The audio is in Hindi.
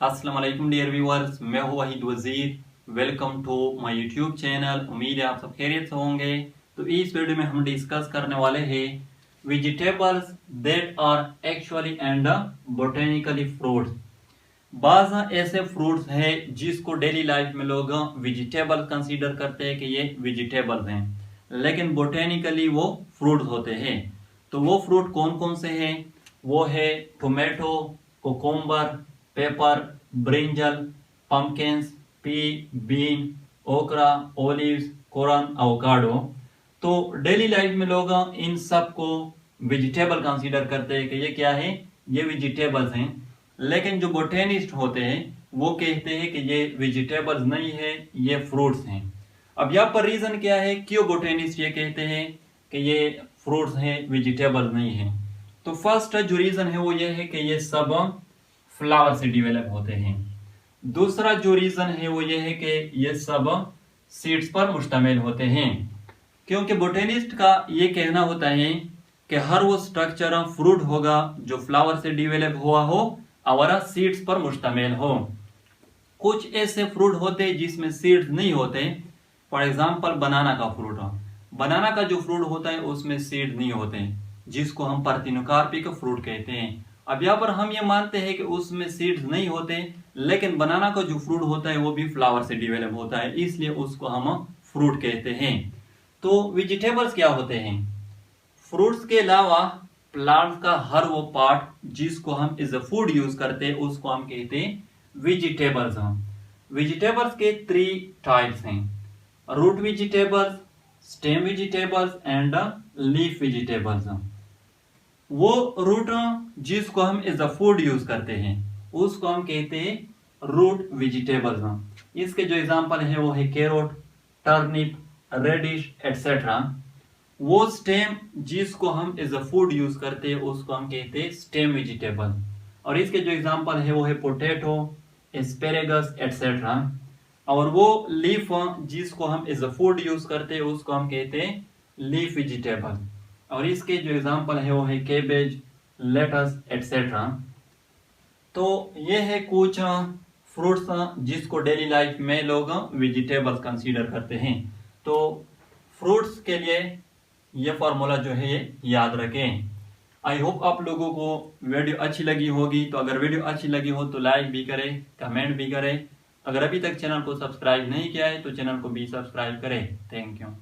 अस्सलाम वालेकुम डियर व्यूअर्स, मैं हूं Waheed Wazir. Welcome to my YouTube channel. उम्मीद है आप सब खैरियत से होंगे। तो इस वीडियो में हम डिस्कस करने वाले हैं vegetables that are actually and botanically fruits. बाज़ ऐसे फ्रूट्स हैं जिसको डेली लाइफ में लोग वेजिटेबल कंसीडर करते हैं कि ये वेजिटेबल्स हैं, लेकिन बोटेनिकली वो फ्रूट्स होते हैं। तो वो फ्रूट कौन कौन से हैं? वो है tomato, cucumber, pepper, brinjal, pumpkins, pea, bean, okra, olives, corn, avocado. तो डेली लाइफ में लोग इन सब को वेजिटेबल कंसीडर करते हैं कि ये क्या है, ये वेजिटेबल्स हैं। लेकिन जो बोटेनिस्ट होते हैं वो कहते हैं कि ये वेजिटेबल्स नहीं है, ये फ्रूट्स हैं। अब यहाँ पर रीजन क्या है, क्यों बोटेनिस्ट ये कहते हैं कि ये फ्रूट्स हैं, वेजिटेबल्स नहीं है? तो फर्स्ट जो रीजन है वो ये है कि ये सब फ्लावर से डिवेलप होते हैं। दूसरा जो रीजन है वो ये है कि ये सब सीड्स पर मुश्तमिल होते हैं, क्योंकि बोटेनिस्ट का ये कहना होता है कि हर वो स्ट्रक्चर फ्रूट होगा जो फ्लावर से डिवेलप हुआ हो और सीड्स पर मुश्तमिल हो। कुछ ऐसे फ्रूट होते हैं जिसमें सीड्स नहीं होते। फॉर एग्जाम्पल बनाना का फ्रूट, बनाना का जो फ्रूट होता है उसमें सीड नहीं होते, जिसको हम पार्थिनोकार्पिक फ्रूट कहते हैं। अब यहाँ पर हम ये मानते हैं कि उसमें सीड्स नहीं होते, लेकिन बनाना का जो फ्रूट होता है वो भी फ्लावर से डिवेलप होता है, इसलिए उसको हम फ्रूट कहते हैं। तो वेजिटेबल्स क्या होते हैं? फ्रूट्स के अलावा प्लांट्स का हर वो पार्ट जिसको हम एज अ फूड यूज करते हैं उसको हम कहते हैं वेजिटेबल्स। वेजिटेबल्स के 3 टाइप्स हैं: root vegetables, stem vegetables and leaf vegetables. वो रूट जिसको हम एज अ फूड यूज करते हैं उसको हम कहते हैं रूट वेजिटेबल्स। इसके जो एग्जांपल है वो है कैरोट, टर्निप, रेडिश एटसेट्रा। वो स्टेम जिसको हम एज अ फूड यूज करते हैं उसको हम कहते हैं स्टेम वेजिटेबल। और इसके जो एग्जांपल है वो है पोटैटो, एस्पेरेगस एटसेट्रा। और वो लीफ जिसको हम एज अ फूड यूज करते हैं उसको हम कहते हैं लीफ वेजिटेबल। और इसके जो एग्जांपल है वो है कैबेज, लेटस एटसेट्रा। तो ये है कुछ फ्रूट्स जिसको डेली लाइफ में लोग वेजिटेबल्स कंसीडर करते हैं। तो फ्रूट्स के लिए ये फार्मूला जो है ये याद रखें। आई होप आप लोगों को वीडियो अच्छी लगी होगी। तो अगर वीडियो अच्छी लगी हो तो लाइक भी करें, कमेंट भी करें। अगर अभी तक चैनल को सब्सक्राइब नहीं किया है तो चैनल को भी सब्सक्राइब करें। Thank you.